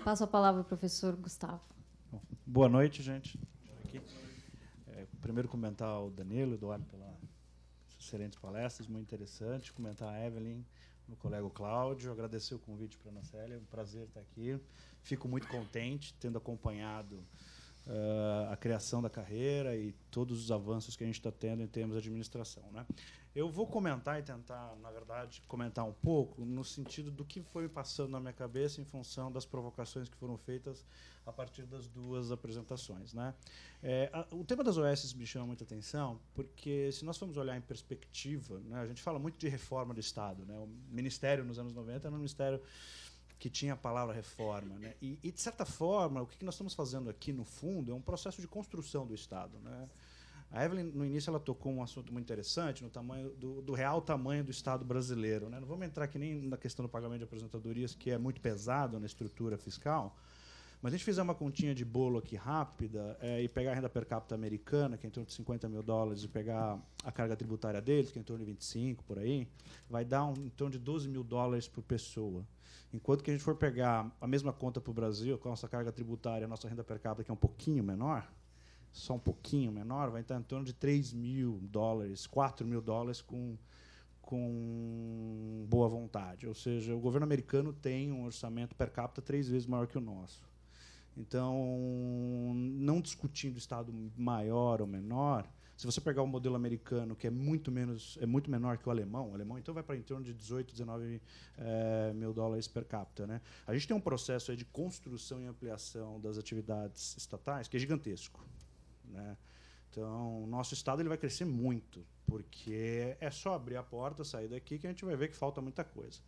Passo a palavra ao professor Gustavo. Bom, boa noite, gente. Aqui. Primeiro comentar ao Danilo, Eduardo, pelas excelentes palestras, muito interessante. Comentar a Evelyn, o colega Cláudio, agradecer o convite para a Ana Célia, é um prazer estar aqui. Fico muito contente, tendo acompanhado a criação da carreira e todos os avanços que a gente está tendo em termos de administração, né? Eu vou comentar e tentar, na verdade, comentar um pouco no sentido do que foi passando na minha cabeça em função das provocações que foram feitas a partir das duas apresentações, né? O tema das OS me chama muita atenção porque, se nós formos olhar em perspectiva, né, a gente fala muito de reforma do Estado, né? O Ministério, nos anos 90, era um ministério que tinha a palavra reforma, né? E, de certa forma, o que nós estamos fazendo aqui, no fundo, é um processo de construção do Estado, né? A Evelyn, no início, ela tocou um assunto muito interessante, no tamanho do real tamanho do Estado brasileiro, né? Não vamos entrar aqui nem na questão do pagamento de aposentadorias, que é muito pesado na estrutura fiscal, mas a gente fizer uma continha de bolo aqui rápida e pegar a renda per capita americana, que é em torno de $50 mil, e pegar a carga tributária deles, que é em torno de 25, por aí, vai dar em torno de $12 mil por pessoa. Enquanto que a gente for pegar a mesma conta para o Brasil, com a nossa carga tributária, a nossa renda per capita, que é um pouquinho menor, só um pouquinho menor, vai estar em torno de $3 mil, $4 mil com boa vontade. Ou seja, o governo americano tem um orçamento per capita 3 vezes maior que o nosso. Então, não discutindo Estado maior ou menor, se você pegar o modelo americano, que é muito menor que o alemão então vai para em torno de 18, 19 mil dólares per capita, né? A gente tem um processo aí de construção e ampliação das atividades estatais que é gigantesco, né? Então, o nosso Estado ele vai crescer muito, porque é só abrir a porta, sair daqui, que a gente vai ver que falta muita coisa.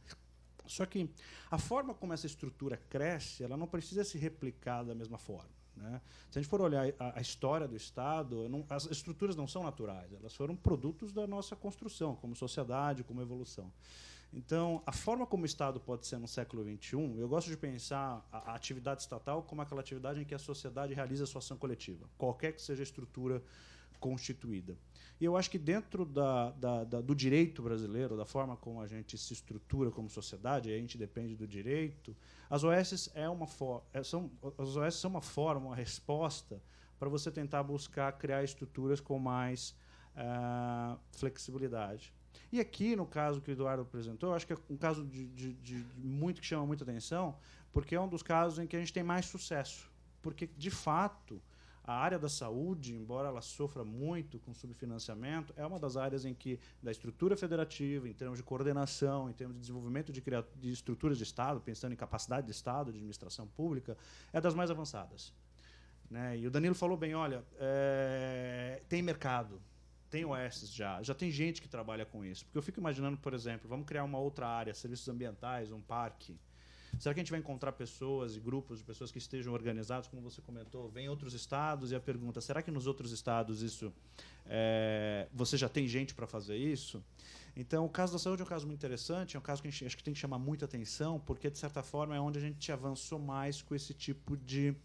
Só que a forma como essa estrutura cresce, ela não precisa se replicar da mesma forma, né? Se a gente for olhar a história do Estado, as estruturas não são naturais, elas foram produtos da nossa construção, como sociedade, como evolução. Então, a forma como o Estado pode ser no século XXI, eu gosto de pensar a atividade estatal como aquela atividade em que a sociedade realiza a sua ação coletiva, qualquer que seja a estrutura constituída. E eu acho que dentro do direito brasileiro, da forma como a gente se estrutura como sociedade, e a gente depende do direito, as OS são uma forma, uma resposta para você tentar buscar criar estruturas com mais flexibilidade. E aqui, no caso que o Eduardo apresentou, eu acho que é um caso que chama muita atenção, porque é um dos casos em que a gente tem mais sucesso. Porque, de fato, a área da saúde, embora ela sofra muito com subfinanciamento, é uma das áreas em que, da estrutura federativa, em termos de coordenação, em termos de desenvolvimento de estruturas de Estado, pensando em capacidade de Estado, de administração pública, é das mais avançadas, né? E o Danilo falou bem, olha, tem mercado, tem OS já tem gente que trabalha com isso. Porque eu fico imaginando, por exemplo, vamos criar uma outra área, serviços ambientais, um parque. Será que a gente vai encontrar pessoas e grupos de pessoas que estejam organizados, como você comentou, vem outros estados e a pergunta, será que nos outros estados você já tem gente para fazer isso? Então, o caso da saúde é um caso muito interessante, é um caso que a gente acho que tem que chamar muita atenção, porque, de certa forma, é onde a gente avançou mais com esse tipo de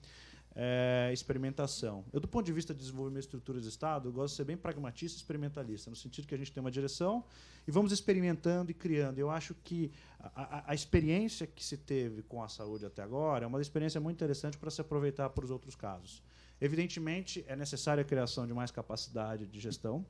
experimentação. Eu, do ponto de vista de desenvolvimento de estruturas de Estado, eu gosto de ser bem pragmatista e experimentalista, no sentido que a gente tem uma direção e vamos experimentando e criando. Eu acho que a experiência que se teve com a saúde até agora é uma experiência muito interessante para se aproveitar para os outros casos. Evidentemente, é necessária a criação de mais capacidade de gestão.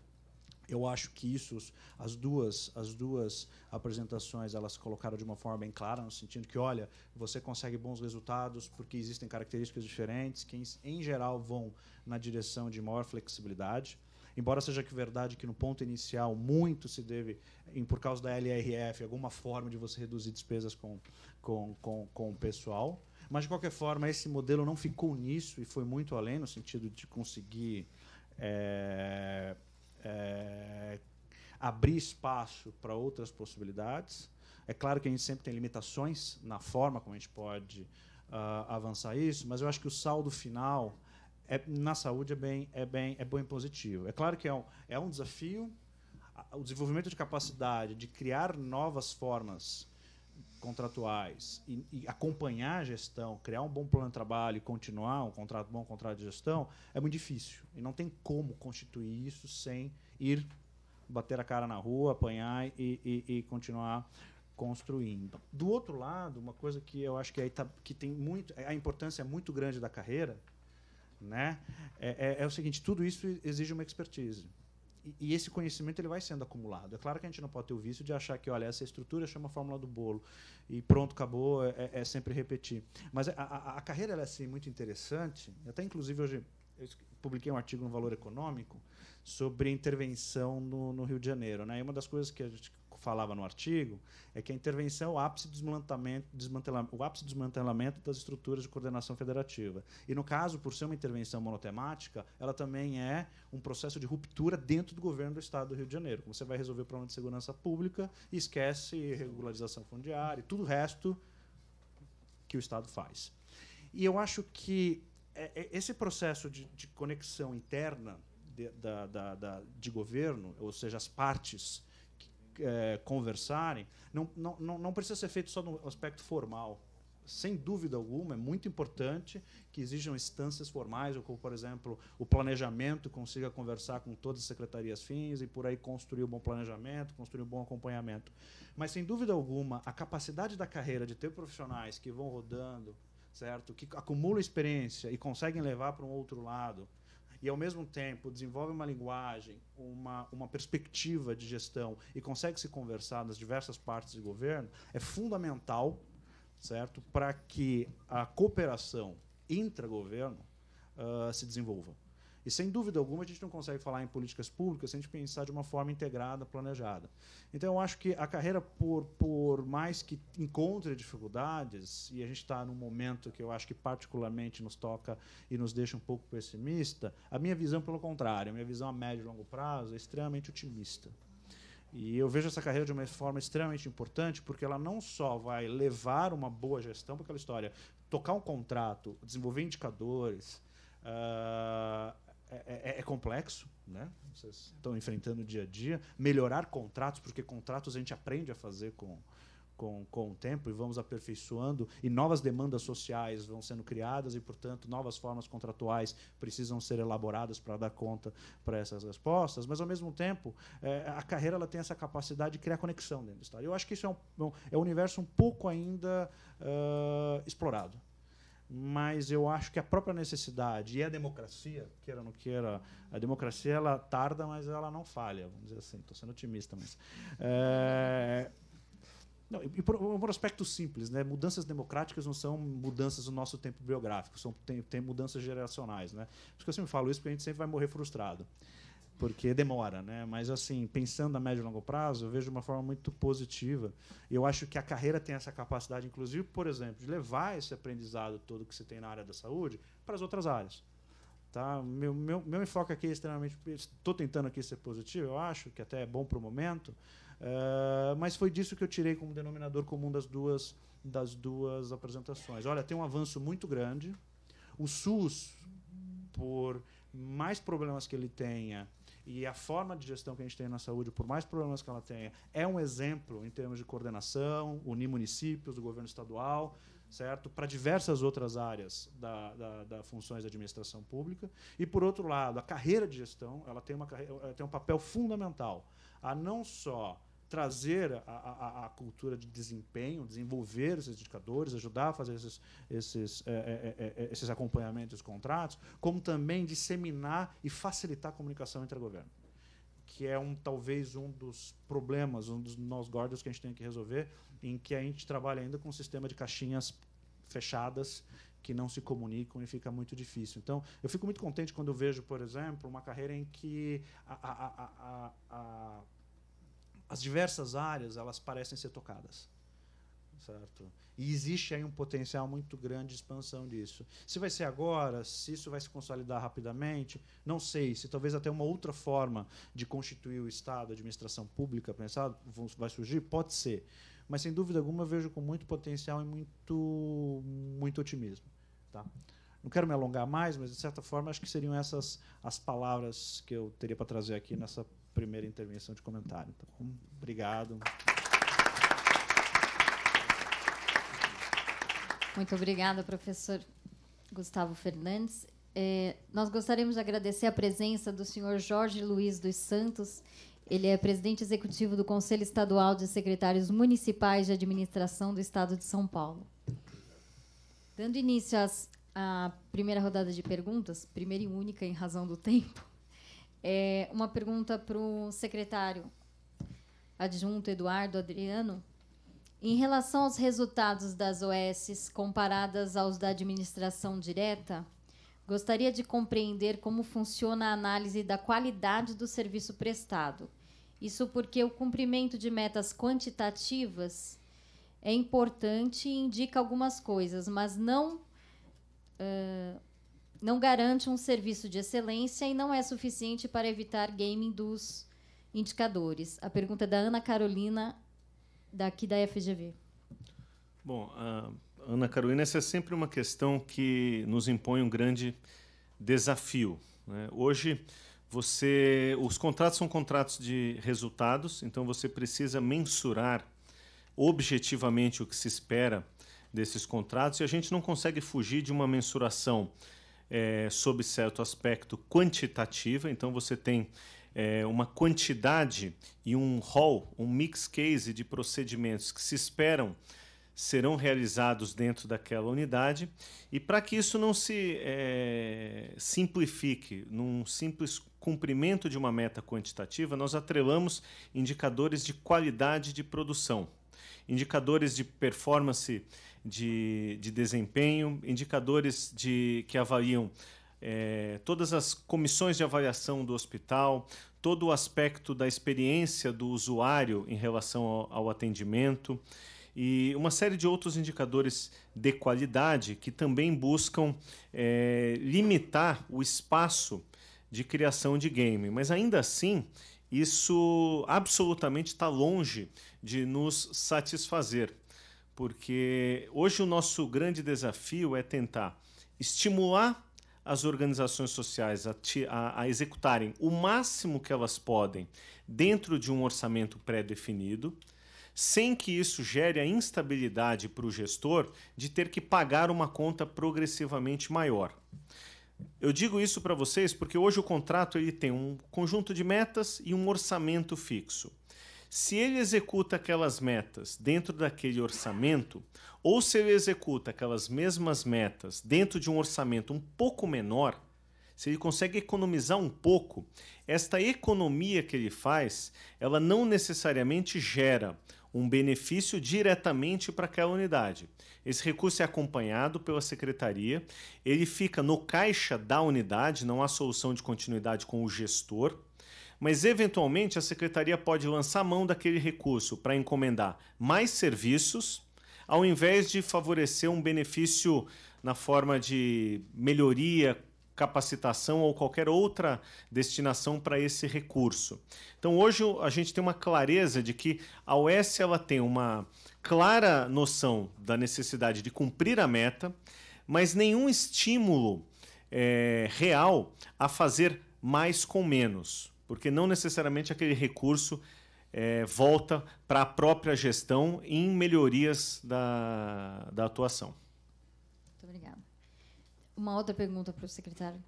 Eu acho que isso, as duas apresentações, elas colocaram de uma forma bem clara, no sentido que, olha, você consegue bons resultados porque existem características diferentes que, em geral, vão na direção de maior flexibilidade. Embora seja verdade que, no ponto inicial, muito se deve, por causa da LRF, alguma forma de você reduzir despesas com o pessoal. Mas, de qualquer forma, esse modelo não ficou nisso e foi muito além, no sentido de conseguir abrir espaço para outras possibilidades. É claro que a gente sempre tem limitações na forma como a gente pode avançar isso, mas eu acho que o saldo final na saúde é bem positivo. É claro que é um desafio o desenvolvimento de capacidade de criar novas formas contratuais e acompanhar a gestão, criar um bom plano de trabalho e continuar um bom contrato de gestão é muito difícil. E não tem como constituir isso sem ir bater a cara na rua, apanhar e continuar construindo. Do outro lado, uma coisa que eu acho que aí que tem muito, a importância é muito grande da carreira, né? É o seguinte: tudo isso exige uma expertise. E esse conhecimento ele vai sendo acumulado. É claro que a gente não pode ter o vício de achar que, olha, essa estrutura chama a fórmula do bolo e pronto, acabou, é sempre repetir. Mas a carreira ela é assim, muito interessante. Até, inclusive, hoje eu publiquei um artigo no Valor Econômico sobre intervenção no Rio de Janeiro, né? E uma das coisas que a gente falava no artigo é que a intervenção é o ápice do desmantelamento das estruturas de coordenação federativa. E, no caso, por ser uma intervenção monotemática, ela também é um processo de ruptura dentro do governo do Estado do Rio de Janeiro. Você vai resolver o problema de segurança pública e esquece regularização fundiária e tudo o resto que o Estado faz. E eu acho que esse processo de conexão interna de governo, ou seja, as partes conversarem, não precisa ser feito só no aspecto formal. Sem dúvida alguma, é muito importante que exijam instâncias formais, ou como, por exemplo, o planejamento consiga conversar com todas as secretarias fins e por aí construir um bom planejamento, construir um bom acompanhamento. Mas, sem dúvida alguma, a capacidade da carreira de ter profissionais que vão rodando, certo? Que acumulam experiência e conseguem levar para um outro lado, e, ao mesmo tempo, desenvolve uma linguagem, uma perspectiva de gestão e consegue se conversar nas diversas partes do governo, é fundamental, certo, para que a cooperação intragoverno se desenvolva. E, sem dúvida alguma, a gente não consegue falar em políticas públicas sem a gente pensar de uma forma integrada, planejada. Então, eu acho que a carreira, por mais que encontre dificuldades, e a gente está num momento que eu acho que particularmente nos toca e nos deixa um pouco pessimista, a minha visão, pelo contrário, a minha visão a médio e longo prazo é extremamente otimista. E eu vejo essa carreira de uma forma extremamente importante, porque ela não só vai levar uma boa gestão para aquela história, tocar um contrato, desenvolver indicadores, é complexo, né? Vocês estão enfrentando o dia a dia. Melhorar contratos, porque contratos a gente aprende a fazer com o tempo e vamos aperfeiçoando, e novas demandas sociais vão sendo criadas e, portanto, novas formas contratuais precisam ser elaboradas para dar conta para essas respostas, mas, ao mesmo tempo, a carreira ela tem essa capacidade de criar conexão dentro do Estado. Eu acho que isso é um universo um pouco ainda explorado. Mas eu acho que a própria necessidade e a democracia, queira ou não queira, a democracia ela tarda, mas ela não falha, vamos dizer assim. Estou sendo otimista, mas... Não, e por um aspecto simples, né? Mudanças democráticas não são mudanças do nosso tempo biográfico, tem mudanças geracionais, né? Por isso que eu sempre falo isso, porque a gente sempre vai morrer frustrado, porque demora, né? Mas, assim, pensando a médio e longo prazo, eu vejo de uma forma muito positiva. Eu acho que a carreira tem essa capacidade, inclusive, por exemplo, de levar esse aprendizado todo que você tem na área da saúde para as outras áreas. Tá? Meu enfoque aqui é extremamente... Estou tentando aqui ser positivo, eu acho, que até é bom para o momento, mas foi disso que eu tirei como denominador comum das duas apresentações. Olha, tem um avanço muito grande. O SUS, por mais problemas que ele tenha, e a forma de gestão que a gente tem na saúde, por mais problemas que ela tenha, é um exemplo em termos de coordenação, unir municípios, do governo estadual, certo? Para diversas outras áreas da funções da administração pública. E, por outro lado, a carreira de gestão ela tem um papel fundamental a não só trazer a cultura de desempenho, desenvolver esses indicadores, ajudar a fazer esses acompanhamentos dos contratos, como também disseminar e facilitar a comunicação entre o governo, que é talvez um dos problemas, um dos nós gordos que a gente tem que resolver, em que a gente trabalha ainda com um sistema de caixinhas fechadas que não se comunicam e fica muito difícil. Então, eu fico muito contente quando eu vejo, por exemplo, uma carreira em que as diversas áreas elas parecem ser tocadas, certo? E existe aí um potencial muito grande de expansão disso. Se vai ser agora, se isso vai se consolidar rapidamente, não sei. Se talvez até uma outra forma de constituir o Estado, a administração pública, pensado, vai surgir, pode ser. Mas, sem dúvida alguma, eu vejo com muito potencial e muito otimismo. Tá? Não quero me alongar mais, mas, de certa forma, acho que seriam essas as palavras que eu teria para trazer aqui nessa primeira intervenção de comentário. Então, obrigado. Muito obrigada, professor Gustavo Fernandes. Nós gostaríamos de agradecer a presença do senhor Jorge Luiz dos Santos. Ele é presidente executivo do Conselho Estadual de Secretários Municipais de Administração do Estado de São Paulo. Dando início à primeira rodada de perguntas, primeira e única em razão do tempo, uma pergunta para o secretário adjunto Eduardo Adriano. Em relação aos resultados das OS comparadas aos da administração direta, gostaria de compreender como funciona a análise da qualidade do serviço prestado. Isso porque o cumprimento de metas quantitativas é importante e indica algumas coisas, mas não garante um serviço de excelência e não é suficiente para evitar gaming dos indicadores. A pergunta é da Ana Carolina, daqui da FGV. Bom, Ana Carolina, essa é sempre uma questão que nos impõe um grande desafio, né? Hoje, os contratos são contratos de resultados, então você precisa mensurar objetivamente o que se espera desses contratos, e a gente não consegue fugir de uma mensuração sob certo aspecto quantitativa. Então você tem uma quantidade e um rol, um mix case de procedimentos que se esperam serão realizados dentro daquela unidade, e para que isso não se simplifique num simples cumprimento de uma meta quantitativa, nós atrelamos indicadores de qualidade de produção, indicadores de performance de desempenho, indicadores que avaliam todas as comissões de avaliação do hospital, todo o aspecto da experiência do usuário em relação ao atendimento, e uma série de outros indicadores de qualidade que também buscam limitar o espaço de criação de game. Mas ainda assim, isso absolutamente está longe de nos satisfazer, porque hoje o nosso grande desafio é tentar estimular as organizações sociais a executarem o máximo que elas podem dentro de um orçamento pré-definido, sem que isso gere a instabilidade para o gestor de ter que pagar uma conta progressivamente maior. Eu digo isso para vocês porque hoje o contrato ele tem um conjunto de metas e um orçamento fixo. Se ele executa aquelas metas dentro daquele orçamento, ou se ele executa aquelas mesmas metas dentro de um orçamento um pouco menor, se ele consegue economizar um pouco, esta economia que ele faz, ela não necessariamente gera um benefício diretamente para aquela unidade. Esse recurso é acompanhado pela secretaria, ele fica no caixa da unidade, não há solução de continuidade com o gestor, mas eventualmente a secretaria pode lançar mão daquele recurso para encomendar mais serviços, ao invés de favorecer um benefício na forma de melhoria, capacitação ou qualquer outra destinação para esse recurso. Então hoje a gente tem uma clareza de que a OS ela tem uma clara noção da necessidade de cumprir a meta, mas nenhum estímulo real a fazer mais com menos, porque não necessariamente aquele recurso volta para a própria gestão em melhorias da atuação. Muito obrigada. Uma outra pergunta para o secretário.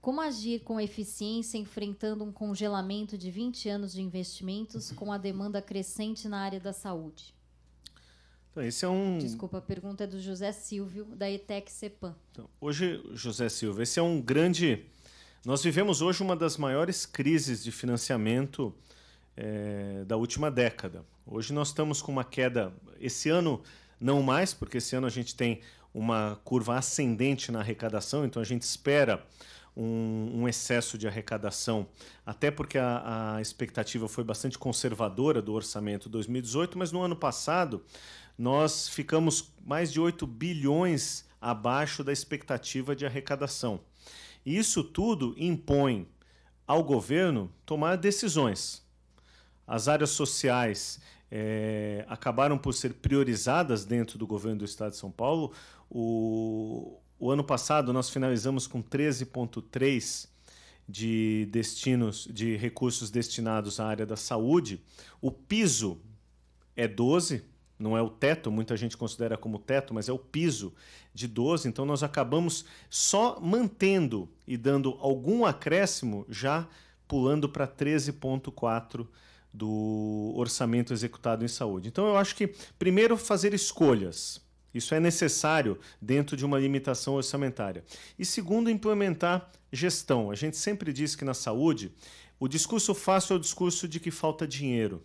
Como agir com eficiência enfrentando um congelamento de 20 anos de investimentos com a demanda crescente na área da saúde? Então, Desculpa, a pergunta é do José Silvio, da ETEC Cepan. Então, hoje, José Silvio, esse é um grande... Nós vivemos hoje uma das maiores crises de financiamento da última década. Hoje nós estamos com uma queda, esse ano não mais, porque esse ano a gente tem uma curva ascendente na arrecadação, então a gente espera um excesso de arrecadação, até porque a expectativa foi bastante conservadora do orçamento 2018, mas no ano passado nós ficamos mais de 8 bilhões abaixo da expectativa de arrecadação. E isso tudo impõe ao governo tomar decisões. As áreas sociais acabaram por ser priorizadas dentro do governo do Estado de São Paulo. O ano passado nós finalizamos com 13,3 de recursos destinados à área da saúde. O piso é 12, não é o teto, muita gente considera como teto, mas é o piso de 12. Então nós acabamos só mantendo e dando algum acréscimo já pulando para 13,4% do orçamento executado em saúde. Então, eu acho que, primeiro, fazer escolhas. Isso é necessário dentro de uma limitação orçamentária. E, segundo, implementar gestão. A gente sempre diz que na saúde o discurso fácil é o discurso de que falta dinheiro,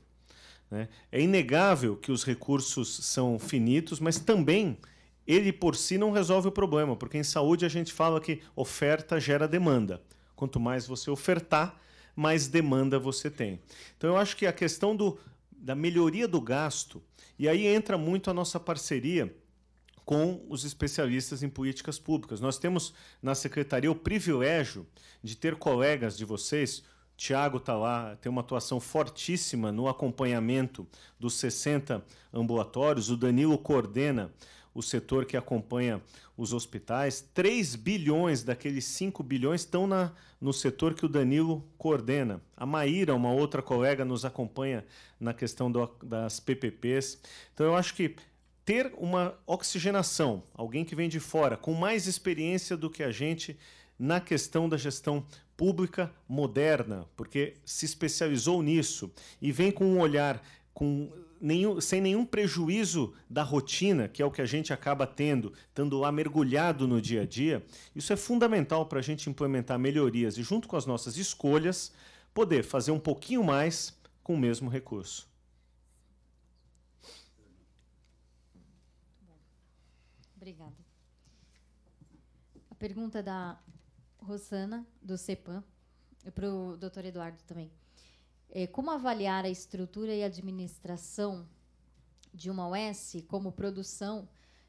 né? É inegável que os recursos são finitos, mas também ele por si não resolve o problema, porque em saúde a gente fala que oferta gera demanda. Quanto mais você ofertar, mais demanda você tem. Então, eu acho que a questão da melhoria do gasto, e aí entra muito a nossa parceria com os especialistas em políticas públicas. Nós temos na Secretaria o privilégio de ter colegas de vocês. Tiago está lá, tem uma atuação fortíssima no acompanhamento dos 60 ambulatórios. O Danilo coordena o setor que acompanha os hospitais. 3 bilhões daqueles 5 bilhões estão no setor que o Danilo coordena. A Maíra, uma outra colega, nos acompanha na questão das PPPs. Então, eu acho que ter uma oxigenação, alguém que vem de fora, com mais experiência do que a gente na questão da gestão pública moderna, porque se especializou nisso e vem com um olhar sem nenhum prejuízo da rotina, que é o que a gente acaba tendo, estando lá mergulhado no dia a dia, isso é fundamental para a gente implementar melhorias e, junto com as nossas escolhas, poder fazer um pouquinho mais com o mesmo recurso. Obrigada. A pergunta da Rosana, do CEPAM, e para o doutor Eduardo também. Como avaliar a estrutura e administração de uma OS como produção,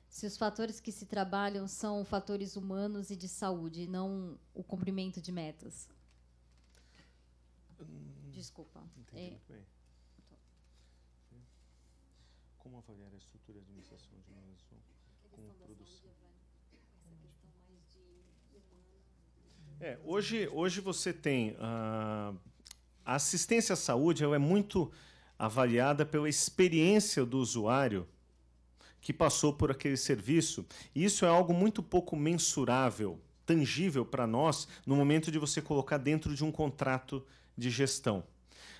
se os fatores que se trabalham são fatores humanos e de saúde, e não o cumprimento de metas? Desculpa. Entendi muito bem. Como avaliar a estrutura e a administração de uma OS como produção? Hoje você tem a assistência à saúde, ela é muito avaliada pela experiência do usuário que passou por aquele serviço, e isso é algo muito pouco mensurável, tangível para nós no momento de você colocar dentro de um contrato de gestão.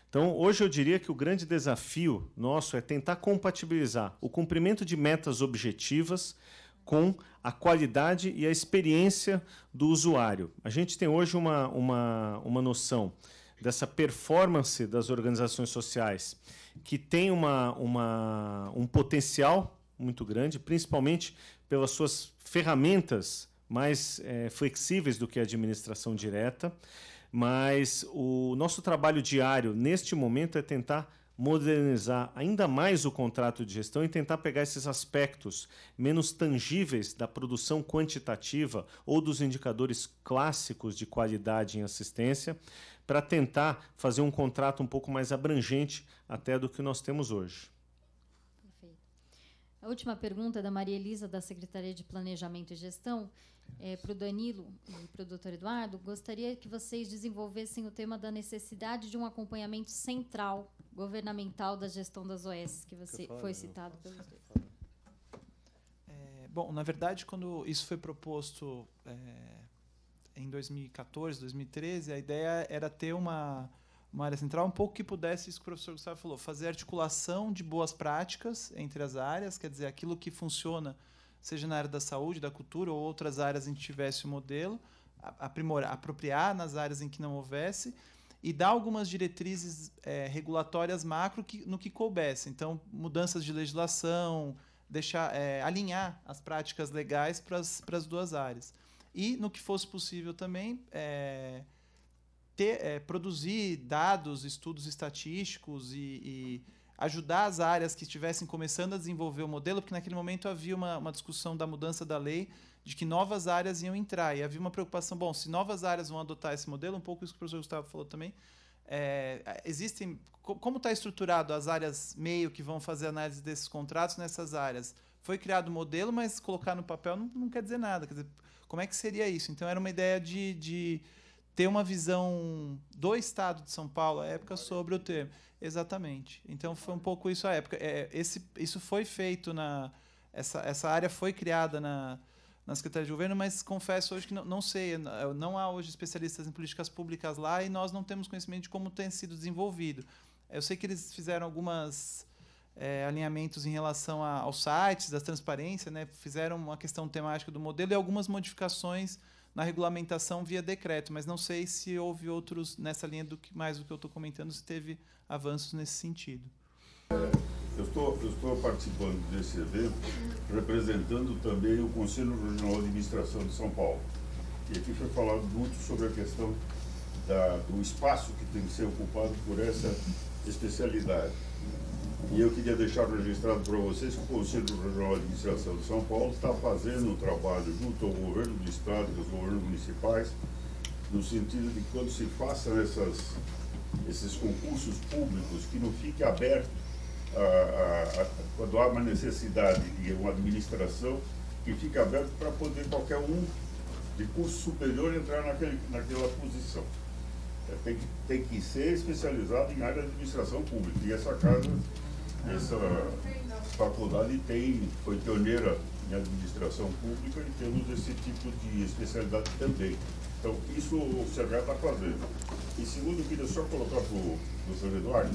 Então, hoje eu diria que o grande desafio nosso é tentar compatibilizar o cumprimento de metas objetivas com a qualidade e a experiência do usuário. A gente tem hoje uma noção dessa performance das organizações sociais que tem um potencial muito grande, principalmente pelas suas ferramentas mais flexíveis do que a administração direta, mas o nosso trabalho diário, neste momento, é tentar modernizar ainda mais o contrato de gestão e tentar pegar esses aspectos menos tangíveis da produção quantitativa ou dos indicadores clássicos de qualidade em assistência para tentar fazer um contrato um pouco mais abrangente até do que nós temos hoje. Perfeito. A última pergunta é da Maria Elisa, da Secretaria de Planejamento e Gestão. Para o Danilo e para o doutor Eduardo, gostaria que vocês desenvolvessem o tema da necessidade de um acompanhamento central, governamental, da gestão das OS, que foi citado pelos dois. Bom, na verdade, quando isso foi proposto em 2014, 2013, a ideia era ter uma área central um pouco que pudesse, isso que o professor Gustavo falou, fazer articulação de boas práticas entre as áreas, quer dizer, aquilo que funciona, seja na área da saúde, da cultura ou outras áreas em que tivesse o modelo, apropriar nas áreas em que não houvesse e dar algumas diretrizes regulatórias macro no que coubesse. Então, mudanças de legislação, alinhar as práticas legais para as duas áreas. E, no que fosse possível também, produzir dados, estudos estatísticos e ajudar as áreas que estivessem começando a desenvolver o modelo, porque naquele momento havia uma discussão da mudança da lei, de que novas áreas iam entrar. E havia uma preocupação, bom, se novas áreas vão adotar esse modelo, um pouco isso que o professor Gustavo falou também, como está estruturado as áreas meio que vão fazer análise desses contratos nessas áreas? Foi criado o modelo, mas colocar no papel não quer dizer nada. Quer dizer, como é que seria isso? Então, era uma ideia de ter uma visão do Estado de São Paulo, à época, sobre o tema. Exatamente. Então, foi um pouco isso à época. Isso foi feito essa área foi criada na Secretaria de Governo, mas confesso hoje que não sei, não há hoje especialistas em políticas públicas lá e nós não temos conhecimento de como tem sido desenvolvido. Eu sei que eles fizeram algumas alinhamentos em relação aos sites, da transparência, né? Fizeram uma questão temática do modelo e algumas modificações na regulamentação via decreto, mas não sei se houve outros nessa linha mais do que eu estou comentando, se teve avanços nesse sentido. Eu estou participando desse evento representando também o Conselho Regional de Administração de São Paulo. E aqui foi falado muito sobre a questão do espaço que tem que ser ocupado por essa especialidade. E eu queria deixar registrado para vocês que o Conselho Regional de Administração de São Paulo está fazendo um trabalho junto ao governo do Estado e aos governos municipais, no sentido de que quando se façam esses concursos públicos, que não fique aberto quando há uma necessidade de uma administração, que fique aberto para poder qualquer um de curso superior entrar naquela posição. Tem que ser especializado em área de administração pública. E essa faculdade foi pioneira em administração pública e temos esse tipo de especialidade também. Então, isso o CRA está fazendo. E segundo, eu queria só colocar para o professor Eduardo,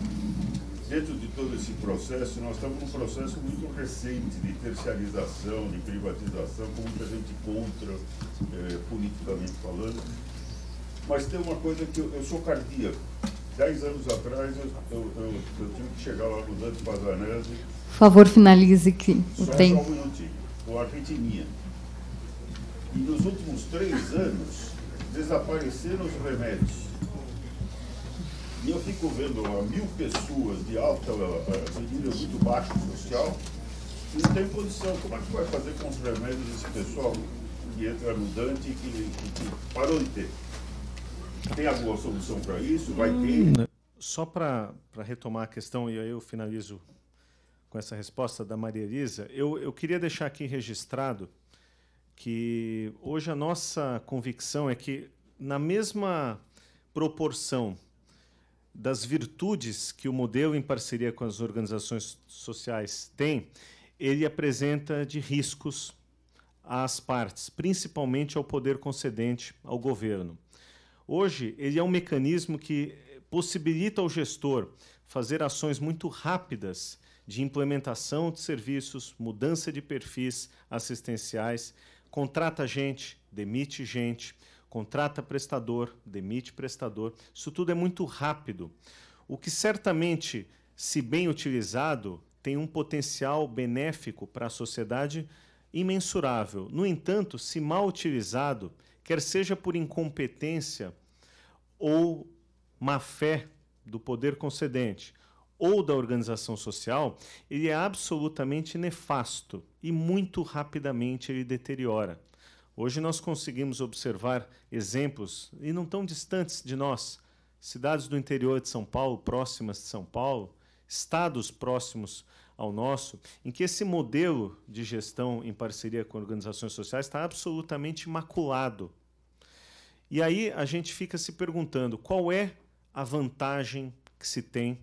dentro de todo esse processo, nós estamos num processo muito recente de terciarização, de privatização, com muita gente contra, politicamente falando. Mas tem uma coisa que eu sou cardíaco. 10 anos atrás, eu tive que chegar lá no Dante Pazanese. Por favor, finalize que o tempo. Só um minutinho. Com a Argentininha. E nos últimos 3 anos, desapareceram os remédios. E eu fico vendo 1.000 pessoas de nível muito baixo social, e não tem condição. Como é que vai fazer com os remédios desse pessoal que entra no Dante e que parou de ter? Tem alguma solução para isso? Vai ter? Só para retomar a questão, e aí eu finalizo com essa resposta da Maria Elisa, eu queria deixar aqui registrado que hoje a nossa convicção é que, na mesma proporção das virtudes que o modelo em parceria com as organizações sociais tem, ele apresenta de riscos às partes, principalmente ao poder concedente, ao governo. Hoje, ele é um mecanismo que possibilita ao gestor fazer ações muito rápidas de implementação de serviços, mudança de perfis assistenciais, contrata gente, demite gente, contrata prestador, demite prestador. Isso tudo é muito rápido, o que certamente, se bem utilizado, tem um potencial benéfico para a sociedade imensurável. No entanto, se mal utilizado, quer seja por incompetência ou má-fé do poder concedente ou da organização social, ele é absolutamente nefasto e muito rapidamente ele deteriora. Hoje nós conseguimos observar exemplos, e não tão distantes de nós, cidades do interior de São Paulo, próximas de São Paulo, estados próximos ao nosso, em que esse modelo de gestão em parceria com organizações sociais está absolutamente imaculado. E aí a gente fica se perguntando qual é a vantagem que se tem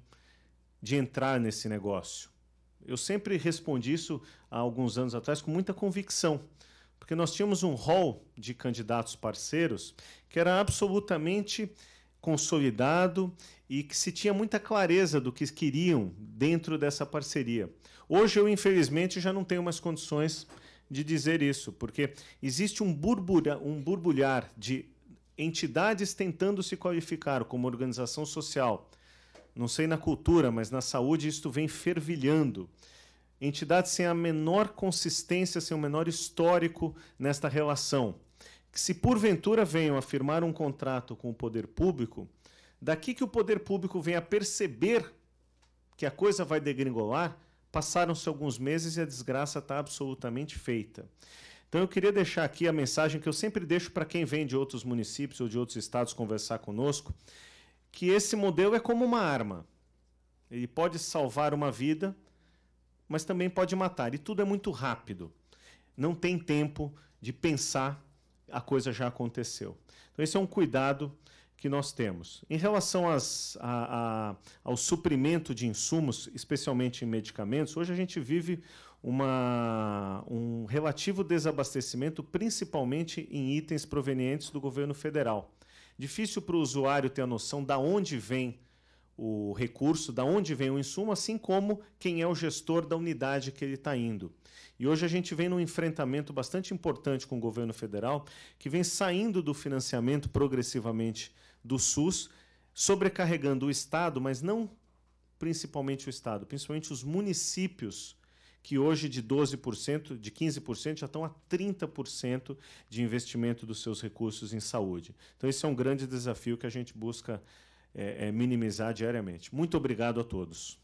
de entrar nesse negócio. Eu sempre respondi isso há alguns anos atrás com muita convicção, porque nós tínhamos um hall de candidatos parceiros que era absolutamente consolidado e que se tinha muita clareza do que queriam dentro dessa parceria. Hoje eu, infelizmente, já não tenho mais condições de dizer isso, porque existe um borbulhar de entidades tentando se qualificar como organização social. Não sei na cultura, mas na saúde isto vem fervilhando. Entidades sem a menor consistência, sem o menor histórico nesta relação, que se porventura venham a firmar um contrato com o poder público, daqui que o poder público venha a perceber que a coisa vai degringolar, passaram-se alguns meses e a desgraça está absolutamente feita. Então eu queria deixar aqui a mensagem que eu sempre deixo para quem vem de outros municípios ou de outros estados conversar conosco, que esse modelo é como uma arma. Ele pode salvar uma vida, mas também pode matar. E tudo é muito rápido. Não tem tempo de pensar, a coisa já aconteceu. Então esse é um cuidado que nós temos. Em relação ao suprimento de insumos, especialmente em medicamentos, hoje a gente vive um relativo desabastecimento, principalmente em itens provenientes do governo federal. Difícil para o usuário ter a noção de onde vem o recurso, de onde vem o insumo, assim como quem é o gestor da unidade que ele está indo. E hoje a gente vem num enfrentamento bastante importante com o governo federal, que vem saindo do financiamento progressivamente do SUS, sobrecarregando o Estado, mas não principalmente o Estado, principalmente os municípios, que hoje de 12%, de 15%, já estão a 30% de investimento dos seus recursos em saúde. Então, esse é um grande desafio que a gente busca minimizar diariamente. Muito obrigado a todos.